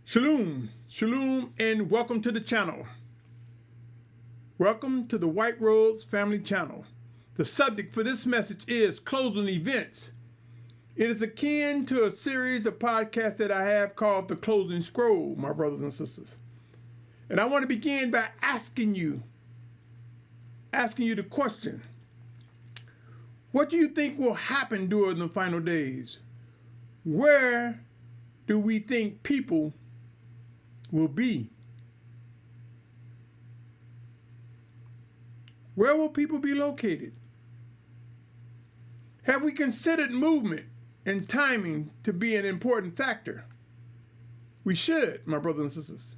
Shalom, shalom, and welcome to the channel. Welcome to the White Rose Family Channel. The subject for this message is closing events. It is akin to a series of podcasts that I have called The Closing Scroll, my brothers and sisters. And I want to begin by asking you the question. What do you think will happen during the final days? Where do we think people will be? Where will people be located? Have we considered movement and timing to be an important factor? We should, my brothers and sisters.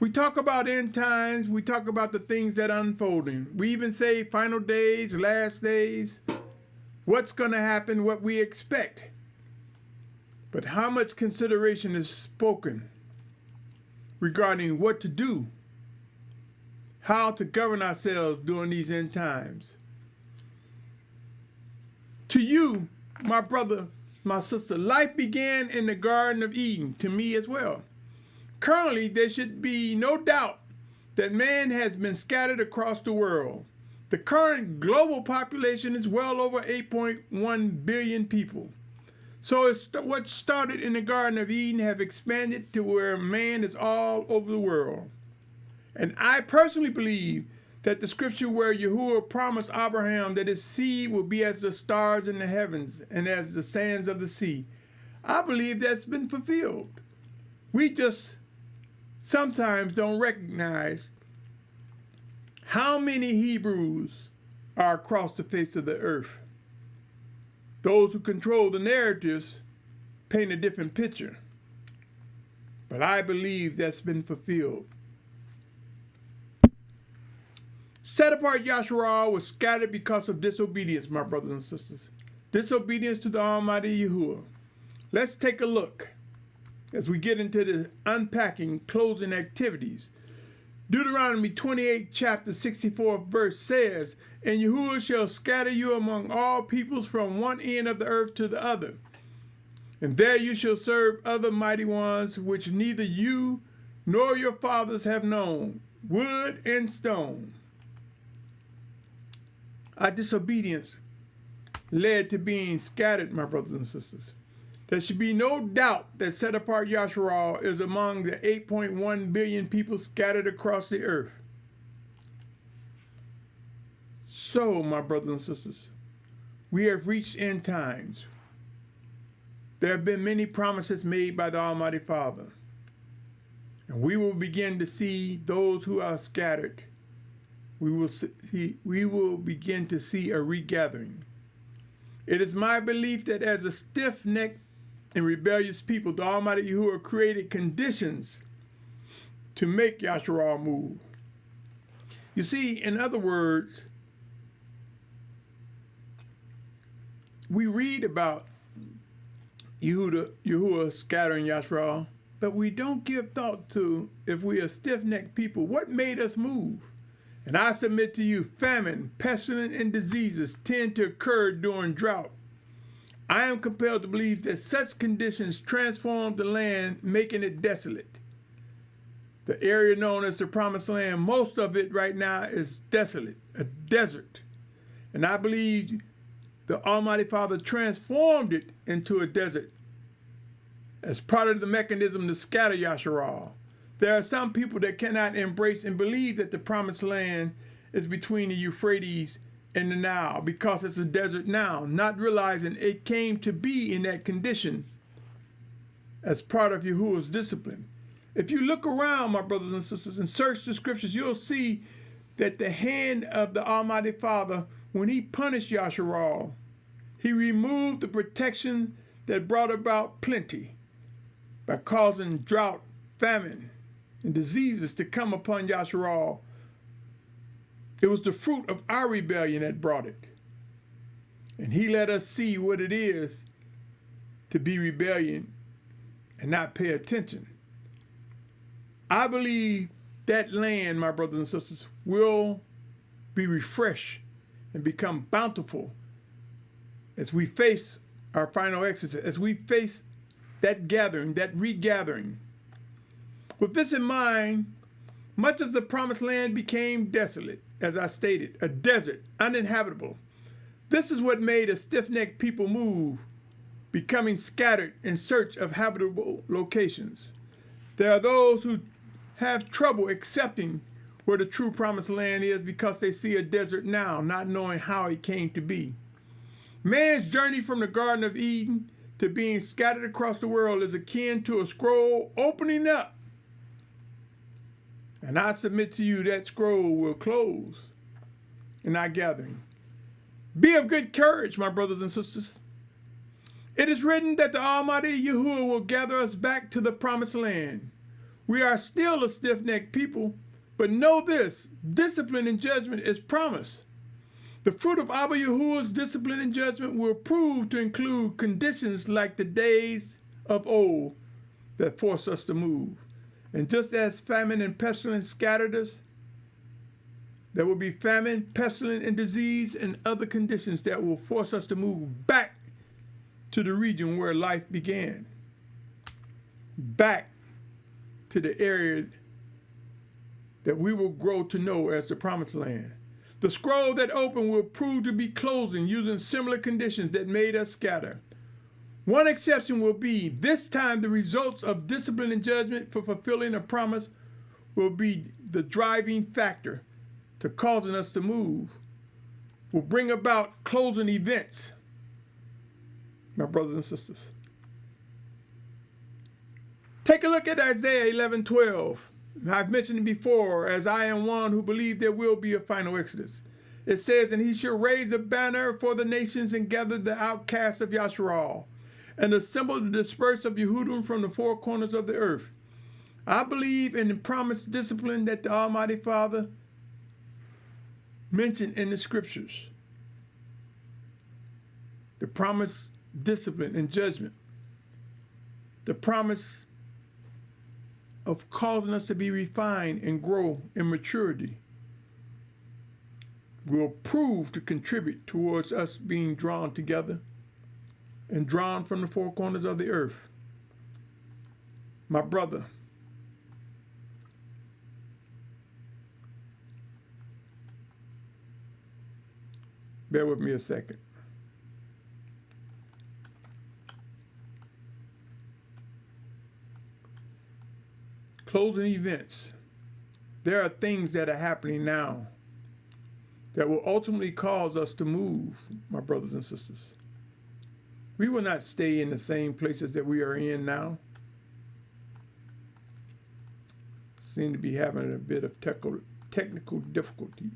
We talk about end times, we talk about the things that are unfolding. We even say final days, last days, what's going to happen, what we expect. But how much consideration is spoken regarding what to do, how to govern ourselves during these end times? To you, my brother, my sister, life began in the Garden of Eden, to me as well. Currently, there should be no doubt that man has been scattered across the world. The current global population is well over 8.1 billion people. So what started in the Garden of Eden have expanded to where man is all over the world. And I personally believe that the scripture where Yahuah promised Abraham that his seed will be as the stars in the heavens and as the sands of the sea, I believe that's been fulfilled. We just sometimes don't recognize how many Hebrews are across the face of the earth. Those who control the narratives paint a different picture. But I believe that's been fulfilled. Set apart Yashar'al was scattered because of disobedience, my brothers and sisters. Disobedience to the Almighty Yahuah. Let's take a look as we get into the unpacking, closing activities. Deuteronomy 28, chapter 64, verse says, "And Yahuah shall scatter you among all peoples from one end of the earth to the other. And there you shall serve other mighty ones, which neither you nor your fathers have known, wood and stone." Our disobedience led to being scattered, my brothers and sisters. There should be no doubt that set apart Yashar'al is among the 8.1 billion people scattered across the earth. So, my brothers and sisters, we have reached end times. There have been many promises made by the Almighty Father. And we will begin to see those who are scattered. We will begin to see a regathering. It is my belief that as a stiff-necked and rebellious people, the Almighty Yahuah created conditions to make Yashar'al move. You see, in other words, we read about Yahuah scattering Yashar'al, but we don't give thought to, if we are stiff-necked people, what made us move? And I submit to you, famine, pestilence, and diseases tend to occur during drought. I am compelled to believe that such conditions transform the land, making it desolate. The area known as the Promised Land, most of it right now is desolate, a desert. And I believe the Almighty Father transformed it into a desert as part of the mechanism to scatter Yashar'al. There are some people that cannot embrace and believe that the Promised Land is between the Euphrates and the Nile because it's a desert now, not realizing it came to be in that condition as part of Yahuwah's discipline. If you look around, my brothers and sisters, and search the scriptures, you'll see that the hand of the Almighty Father, when he punished Yashar'al, he removed the protection that brought about plenty by causing drought, famine, and diseases to come upon Yashar'al. It was the fruit of our rebellion that brought it. And he let us see what it is to be rebellion and not pay attention. I believe that land, my brothers and sisters, will be refreshed and become bountiful as we face our final exodus, as we face that gathering, that regathering. With this in mind, much of the promised land became desolate, as I stated, a desert, uninhabitable. This is what made a stiff-necked people move, becoming scattered in search of habitable locations. There are those who have trouble accepting where the true promised land is because they see a desert now, not knowing how it came to be. Man's journey from the Garden of Eden to being scattered across the world is akin to a scroll opening up. And I submit to you that scroll will close in our gathering. Be of good courage, my brothers and sisters. It is written that the Almighty Yahuah will gather us back to the promised land. We are still a stiff-necked people, but know this, discipline and judgment is promised. The fruit of Abba Yahuwah's discipline and judgment will prove to include conditions like the days of old that force us to move. And just as famine and pestilence scattered us, there will be famine, pestilence, and disease and other conditions that will force us to move back to the region where life began. Back to the area that we will grow to know as the promised land. The scroll that opened will prove to be closing using similar conditions that made us scatter. One exception will be this time the results of discipline and judgment for fulfilling a promise will be the driving factor to causing us to move, will bring about closing events, my brothers and sisters. Take a look at Isaiah 11:12. I've mentioned it before, as I am one who believe there will be a final exodus. It says, and he shall raise a banner for the nations and gather the outcasts of Yashar'al and assemble the dispersed of Yehudim from the four corners of the earth. I believe in the promised discipline that the Almighty Father mentioned in the scriptures. The promised discipline and judgment. The promise of causing us to be refined and grow in maturity will prove to contribute towards us being drawn together and drawn from the four corners of the earth. My brother, bear with me a second. Closing events. There are things that are happening now that will ultimately cause us to move, my brothers and sisters. We will not stay in the same places that we are in now. Seem to be having a bit of technical difficulty.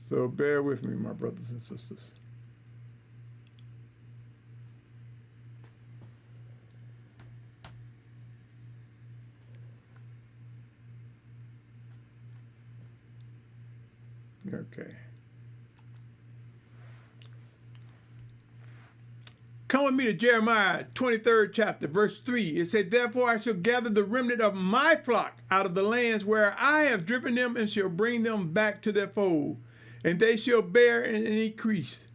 So bear with me, my brothers and sisters. Okay. Come with me to Jeremiah 23rd chapter, verse 3. It said, therefore I shall gather the remnant of my flock out of the lands where I have driven them and shall bring them back to their fold, and they shall bear and increase.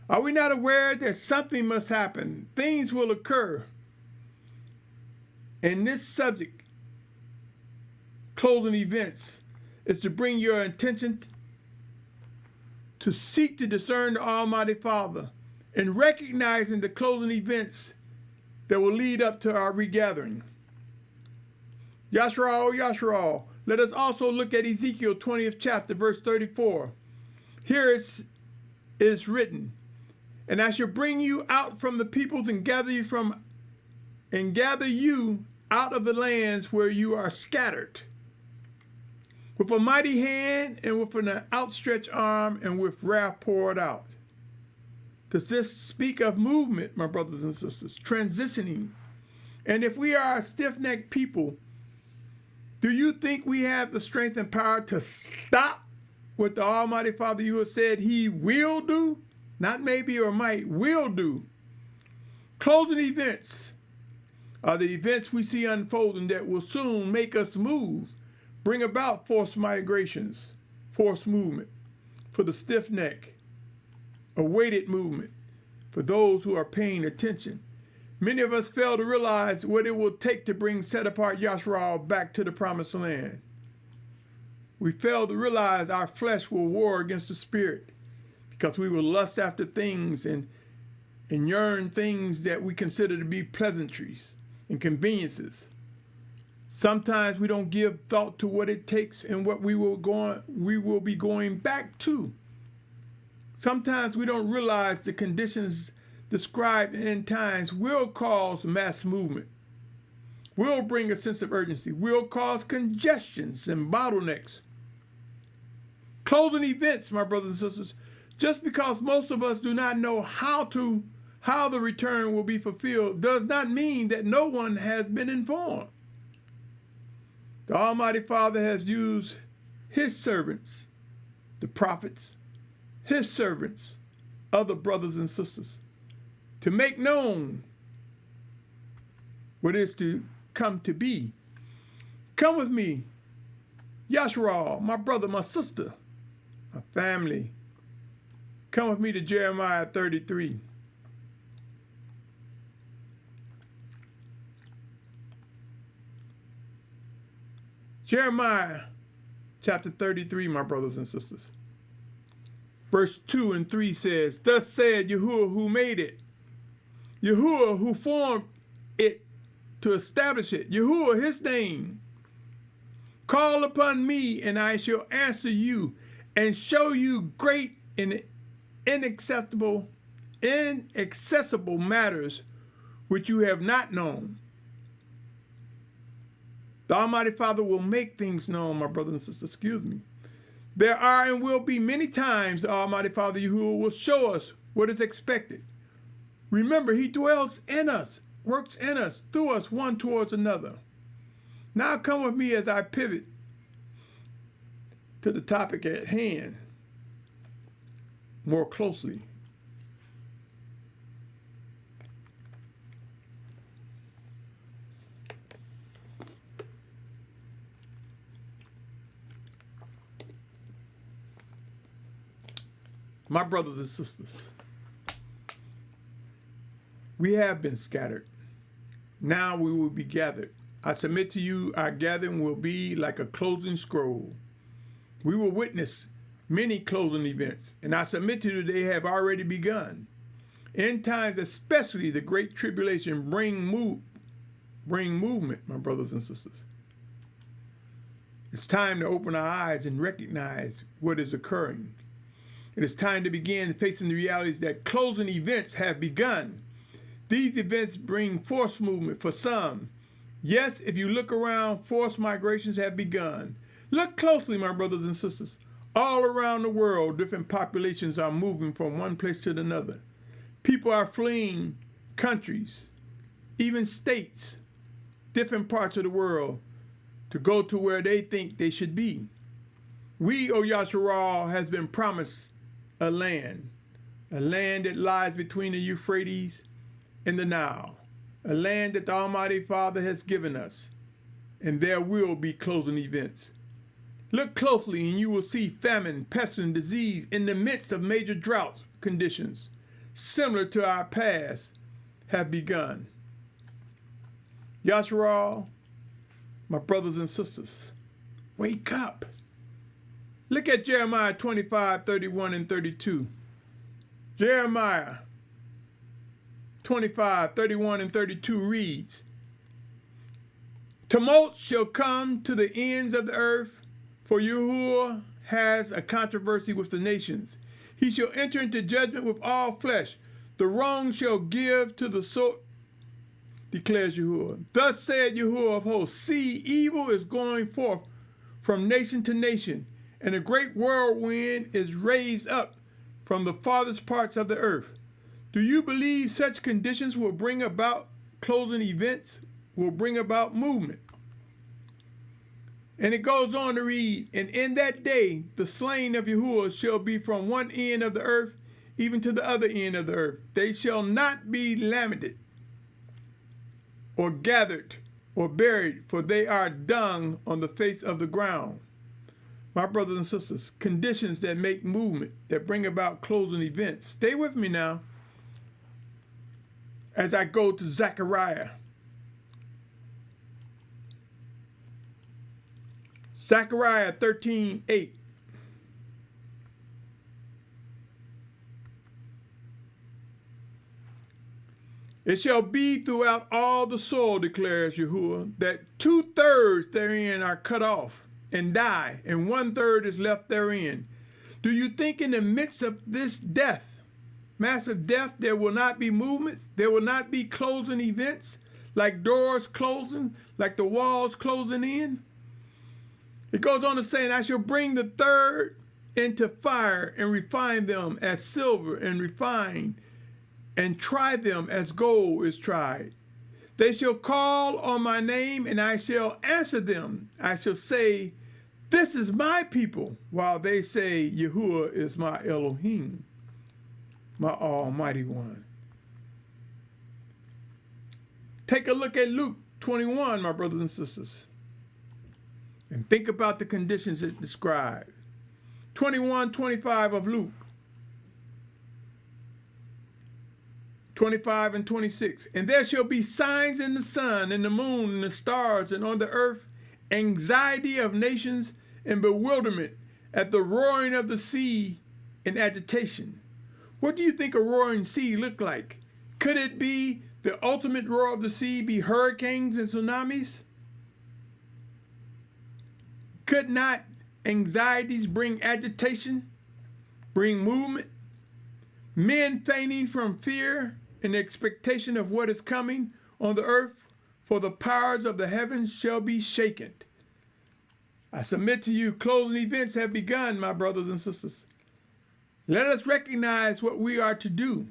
Are we not aware that something must happen? Things will occur. And this subject, closing events, is to bring your attention to seek to discern the Almighty Father and recognizing the closing events that will lead up to our regathering. Yashar'al, Yashar'al. Let us also look at Ezekiel 20th chapter, verse 34. Here it is written, and I shall bring you out from the peoples and gather you out of the lands where you are scattered, with a mighty hand and with an outstretched arm and with wrath poured out. Does this speak of movement, my brothers and sisters, transitioning? And if we are a stiff-necked people, do you think we have the strength and power to stop what the Almighty Father you have said he will do? Not maybe or might, will do. Closing events are the events we see unfolding that will soon make us move, bring about forced migrations, forced movement for the stiff neck. awaited movement for those who are paying attention. Many of us fail to realize what it will take to bring set-apart Yashar'al back to the promised land. We fail to realize our flesh will war against the spirit because we will lust after things and yearn things that we consider to be pleasantries and conveniences. Sometimes we don't give thought to what it takes and what we will be going back to. Sometimes we don't realize the conditions described in end times will cause mass movement, will bring a sense of urgency, will cause congestions and bottlenecks. Closing events, my brothers and sisters, just because most of us do not know how the return will be fulfilled does not mean that no one has been informed. The Almighty Father has used his servants, the prophets, his servants, other brothers and sisters, to make known what is to come to be. Come with me, Yashar'al, my brother, my sister, my family. Come with me to Jeremiah 33. Jeremiah chapter 33, my brothers and sisters. Verse 2 and 3 says, "Thus said Yahuah who made it, Yahuah who formed it to establish it, Yahuah his name. Call upon me and I shall answer you and show you great and inaccessible matters which you have not known." The Almighty Father will make things known, my brothers and sisters, There are and will be many times the Almighty Father Yahuah will show us what is expected. Remember, he dwells in us, works in us, through us, one towards another. Now come with me as I pivot to the topic at hand more closely. My brothers and sisters, we have been scattered. Now we will be gathered. I submit to you, our gathering will be like a closing scroll. We will witness many closing events, and I submit to you they have already begun. End times, especially the Great Tribulation, bring movement, my brothers and sisters. It's time to open our eyes and recognize what is occurring. It is time to begin facing the realities that closing events have begun. These events bring forced movement for some. Yes, if you look around, forced migrations have begun. Look closely, my brothers and sisters. All around the world, different populations are moving from one place to another. People are fleeing countries, even states, different parts of the world, to go to where they think they should be. We, O Yashar'al, has been promised a land that lies between the Euphrates and the Nile, a land that the Almighty Father has given us, and there will be closing events. Look closely and you will see famine, pestilence, disease in the midst of major drought conditions, similar to our past, have begun. Yashar'al, my brothers and sisters, wake up. Look at Jeremiah 25, 31, and 32. Jeremiah 25, 31, and 32 reads, "Tumult shall come to the ends of the earth, for Yahuah has a controversy with the nations. He shall enter into judgment with all flesh. The wrong shall give to the sword, declares Yahuah. Thus said Yahuah of hosts, see, evil is going forth from nation to nation, and a great whirlwind is raised up from the farthest parts of the earth. Do you believe such conditions will bring about closing events, will bring about movement?" And it goes on to read, "And in that day the slain of Yahuah shall be from one end of the earth even to the other end of the earth. They shall not be lamented or gathered or buried, for they are dung on the face of the ground. My brothers and sisters, conditions that make movement, that bring about closing events. Stay with me now as I go to Zechariah. Zechariah 13:8. It shall be throughout all the soil, declares Yahuah, that 2/3 therein are cut off and die, and 1/3 is left therein. Do you think in the midst of this death, massive death, there will not be movements? There will not be closing events, like doors closing, like the walls closing in? It goes on to say, and I shall bring the third into fire and refine them as silver and refined, and try them as gold is tried. They shall call on my name, and I shall answer them. I shall say, this is my people, while they say, Yahuah is my Elohim, my Almighty One. Take a look at Luke 21, my brothers and sisters, and think about the conditions it describes. 21:25 of Luke. 25 and 26. And there shall be signs in the sun, and the moon, and the stars, and on the earth, anxiety of nations and bewilderment at the roaring of the sea and agitation. What do you think a roaring sea looked like? Could it be the ultimate roar of the sea, be hurricanes and tsunamis? Could not anxieties bring agitation, bring movement? Men fainting from fear and expectation of what is coming on the earth, for the powers of the heavens shall be shaken. I submit to you, closing events have begun, my brothers and sisters. Let us recognize what we are to do.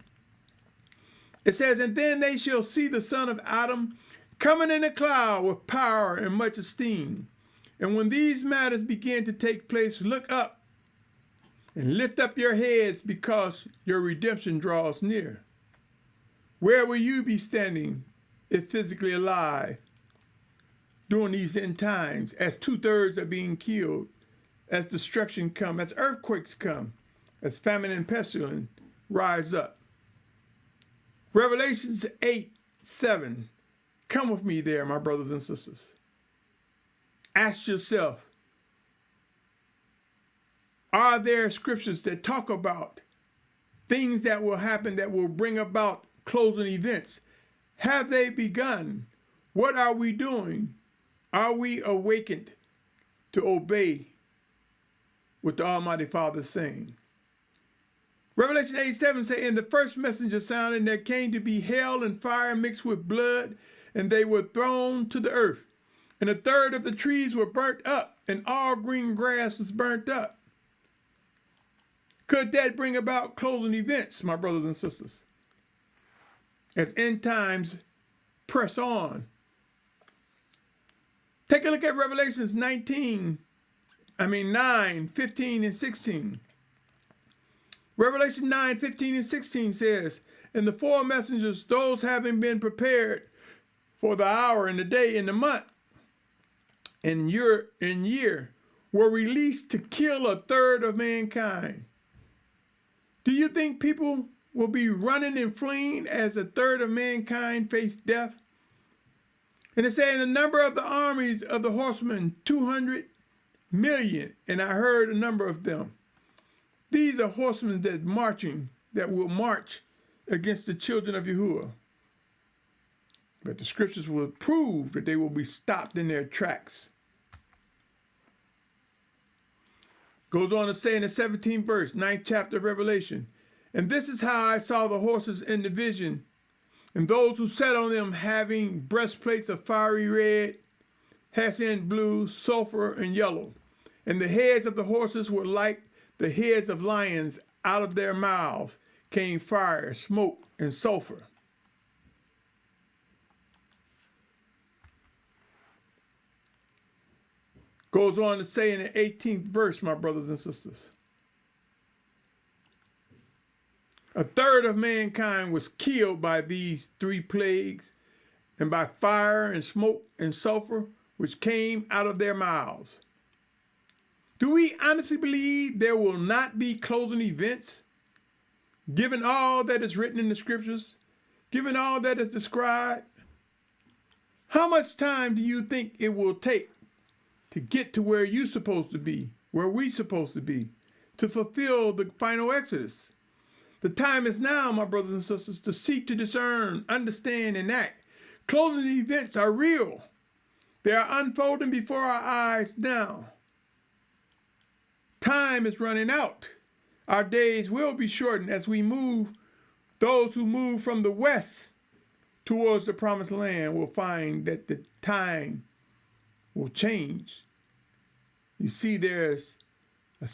It says, and then they shall see the Son of Adam coming in a cloud with power and much esteem. And when these matters begin to take place, look up and lift up your heads, because your redemption draws near. Where will you be standing if physically alive during these end times, as 2/3 are being killed, as destruction comes, as earthquakes come, as famine and pestilence rise up? Revelations 8:7. Come with me there, my brothers and sisters. Ask yourself, are there scriptures that talk about things that will happen that will bring about closing events? Have they begun? What are we doing? Are we awakened to obey what the Almighty Father is saying? Revelation 8:7 says, and the first messenger sounded, and there came to be hail and fire mixed with blood, and they were thrown to the earth. And 1/3 of the trees were burnt up, and all green grass was burnt up. Could that bring about closing events, my brothers and sisters, as end times press on? Take a look at Revelations 9, 15 and 16. Revelation 9, 15 and 16 says, and the 4 messengers, those having been prepared for the hour and the day and the month and year, were released to kill 1/3 of mankind. Do you think people will be running and fleeing as 1/3 of mankind face death? And it said, the number of the armies of the horsemen, 200 million, and I heard a number of them. These are horsemen that will march against the children of Yahuah. But the scriptures will prove that they will be stopped in their tracks. Goes on to say in the 17th verse, 9th chapter of Revelation, and this is how I saw the horses in the vision, and those who sat on them having breastplates of fiery red, hyacinth blue, sulfur, and yellow. And the heads of the horses were like the heads of lions. Out of their mouths came fire, smoke, and sulfur. Goes on to say in the 18th verse, my brothers and sisters, 1/3 of mankind was killed by these 3 plagues, and by fire and smoke and sulfur, which came out of their mouths. Do we honestly believe there will not be closing events, given all that is written in the scriptures, given all that is described? How much time do you think it will take to get to where you're supposed to be, where we're supposed to be, to fulfill the final exodus? The time is now, my brothers and sisters, to seek to discern, understand, and act. Closing events are real. They are unfolding before our eyes now. Time is running out. Our days will be shortened as we move. Those who move from the west towards the promised land will find that the time will change. You see, there's a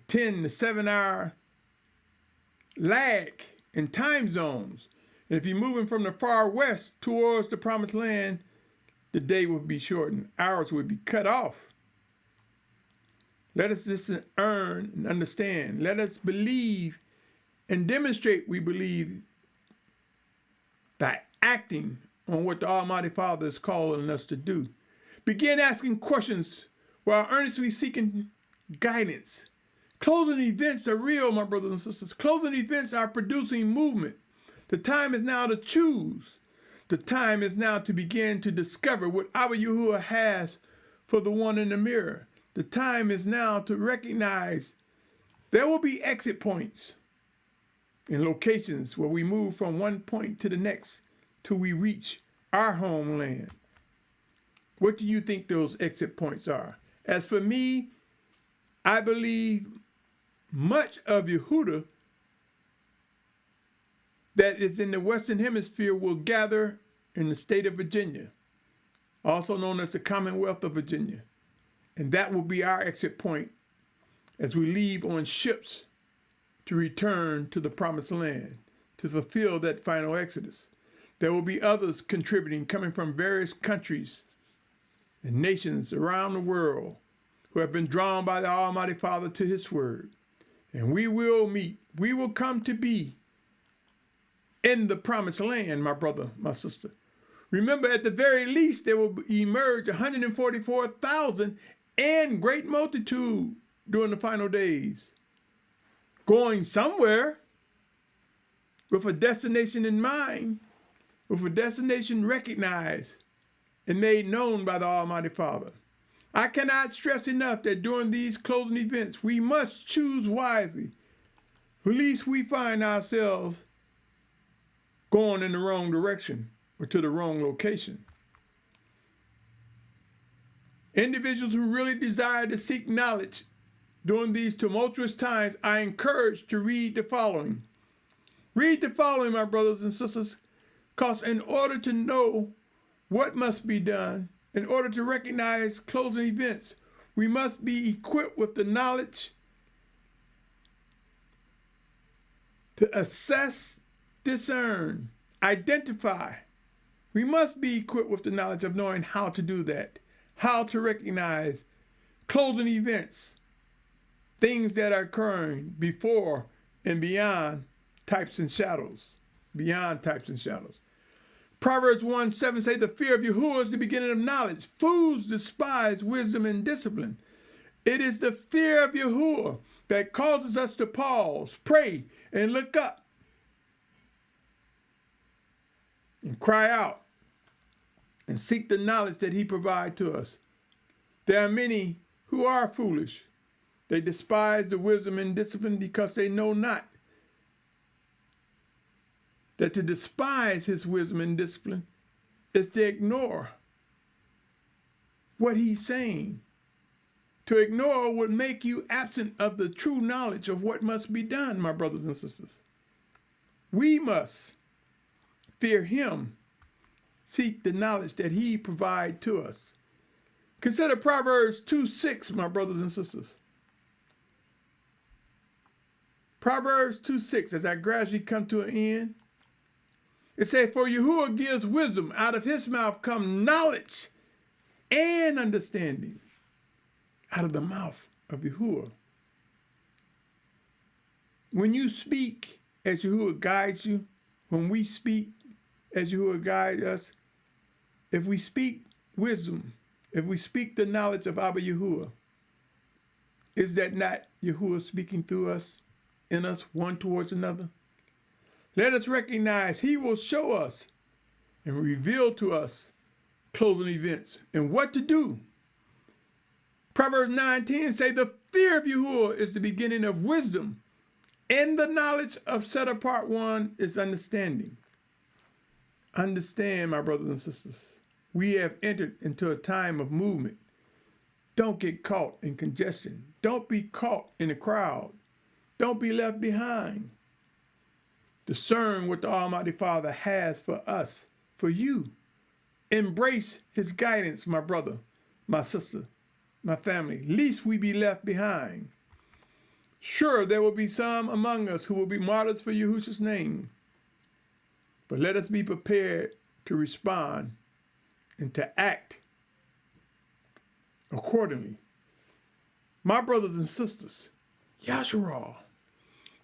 10 to 7 hour lag in time zones. And if you're moving from the far west towards the promised land, the day will be shortened. Hours will be cut off. Let us discern and understand. Let us believe and demonstrate we believe by acting on what the Almighty Father is calling us to do. Begin asking questions while earnestly seeking guidance. Closing events are real, my brothers and sisters. Closing events are producing movement. The time is now to choose. The time is now to begin to discover what our Yahuah has for the one in the mirror. The time is now to recognize there will be exit points in locations where we move from one point to the next till we reach our homeland. What do you think those exit points are? As for me, I believe much of Yahudah that is in the Western Hemisphere will gather in the state of Virginia, also known as the Commonwealth of Virginia. And that will be our exit point as we leave on ships to return to the promised land, to fulfill that final exodus. There will be others contributing, coming from various countries and nations around the world who have been drawn by the Almighty Father to his word. And we will meet, we will come to be in the promised land, my brother, my sister. Remember, at the very least, there will emerge 144,000 and great multitude during the final days, going somewhere with a destination in mind, with a destination recognized and made known by the Almighty Father. I cannot stress enough that during these closing events, we must choose wisely, lest we find ourselves going in the wrong direction or to the wrong location. Individuals who really desire to seek knowledge during these tumultuous times are encouraged to read the following. Read the following, my brothers and sisters, because in order to know what must be done, in order to recognize closing events, we must be equipped with the knowledge to assess, discern, identify. We must be equipped with the knowledge of knowing how to do that, how to recognize closing events, things that are occurring before and beyond types and shadows, beyond types and shadows. Proverbs 1:7 say, the fear of Yahuah is the beginning of knowledge. Fools despise wisdom and discipline. It is the fear of Yahuah that causes us to pause, pray, and look up and cry out and seek the knowledge that he provides to us. There are many who are foolish. They despise the wisdom and discipline because they know not that to despise his wisdom and discipline is to ignore what he's saying. To ignore would make you absent of the true knowledge of what must be done, my brothers and sisters. We must fear him, seek the knowledge that he provides to us. Consider Proverbs 2:6, my brothers and sisters. Proverbs 2:6, as I gradually come to an end, it says, for Yahuah gives wisdom, out of his mouth come knowledge and understanding. Out of the mouth of Yahuah. When you speak as Yahuah guides you, when we speak as Yahuah guides us, if we speak wisdom, if we speak the knowledge of Abba Yahuah, Is that not Yahuah speaking through us, in us, one towards another? Let us recognize he will show us and reveal to us closing events and what to do. Proverbs 9:10 say the fear of Yahuah is the beginning of wisdom, and the knowledge of set apart one is understanding. Understand, my brothers and sisters, we have entered into a time of movement. Don't get caught in congestion. Don't be caught in a crowd. Don't be left behind. Discern what the Almighty Father has for us, for you. Embrace his guidance, my brother, my sister, my family, lest we be left behind. Sure, there will be some among us who will be martyrs for Yahusha's name, but let us be prepared to respond and to act accordingly. My brothers and sisters, Yashar'al,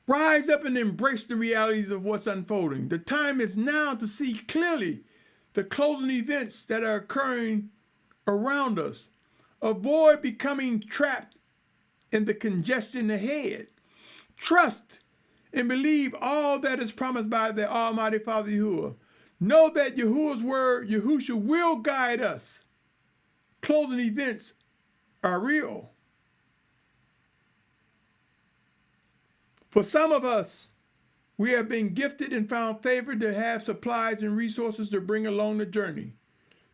rise up and embrace the realities of what's unfolding. The time is now to see clearly the closing events that are occurring around us. Avoid becoming trapped in the congestion ahead. Trust and believe all that is promised by the Almighty Father Yahuah. Know that Yahuah's word, Yahusha, will guide us. Closing events are real. For some of us, we have been gifted and found favor to have supplies and resources to bring along the journey.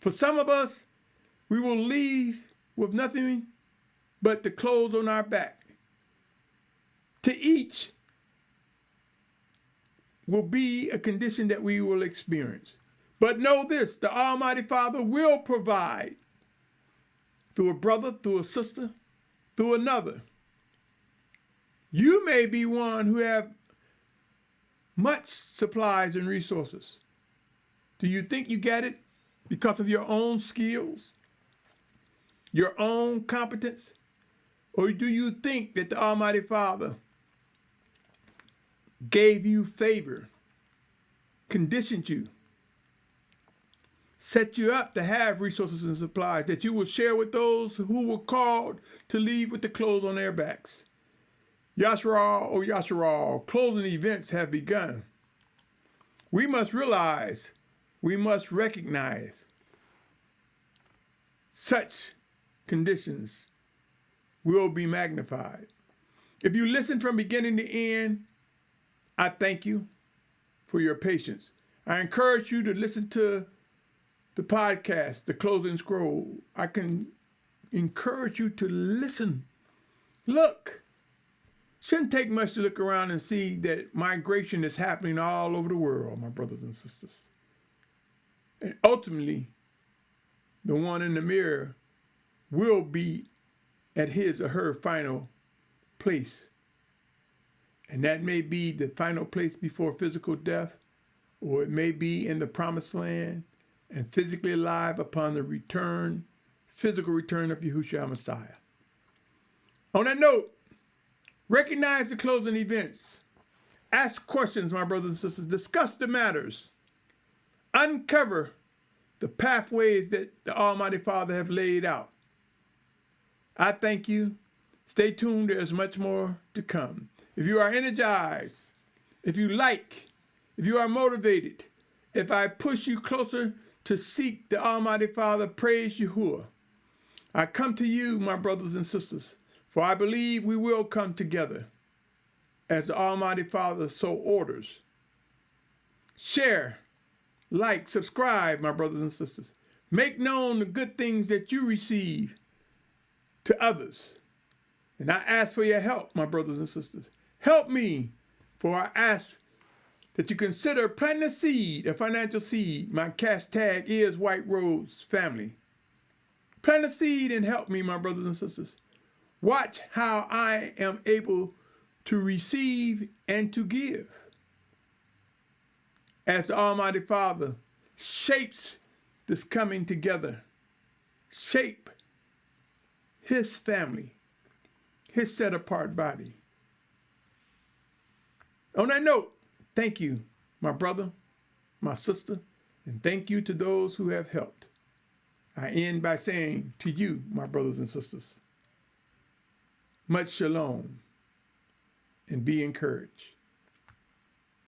For some of us, we will leave with nothing but the clothes on our back. To each will be a condition that we will experience. But know this, the Almighty Father will provide through a brother, through a sister, through another. You may be one who have much supplies and resources. Do you think you get it because of your own skills, your own competence? Or do you think that the Almighty Father gave you favor, conditioned you, set you up to have resources and supplies that you will share with those who were called to leave with the clothes on their backs? Yashar'al, oh Yashar'al, closing events have begun. We must realize, we must recognize such conditions will be magnified. If you listen from beginning to end, I thank you for your patience. I encourage you to listen to the podcast, The Closing Scroll. I can encourage you to listen. Look. Shouldn't take much to look around and see that migration is happening all over the world, my brothers and sisters. And ultimately, the one in the mirror will be at his or her final place. And that may be the final place before physical death, or it may be in the promised land and physically alive upon the return, physical return of Yahushua Messiah. On that note, recognize the closing events. Ask questions, my brothers and sisters. Discuss the matters. Uncover the pathways that the Almighty Father have laid out. I thank you. Stay tuned. There's much more to come. If you are energized, if you like, if you are motivated, if I push you closer to seek the Almighty Father, praise Yahuah. I come to you, my brothers and sisters, for I believe we will come together as the Almighty Father so orders. Share, like, subscribe, my brothers and sisters. Make known the good things that you receive to others. And I ask for your help, my brothers and sisters. Help me, for I ask that you consider planting a seed, a financial seed. My cash tag is White Rose Family. Plant a seed and help me, my brothers and sisters. Watch how I am able to receive and to give. As the Almighty Father shapes this coming together, shape his family, his set-apart body. On that note, thank you, my brother, my sister, and thank you to those who have helped. I end by saying to you, my brothers and sisters, Much shalom, and be encouraged.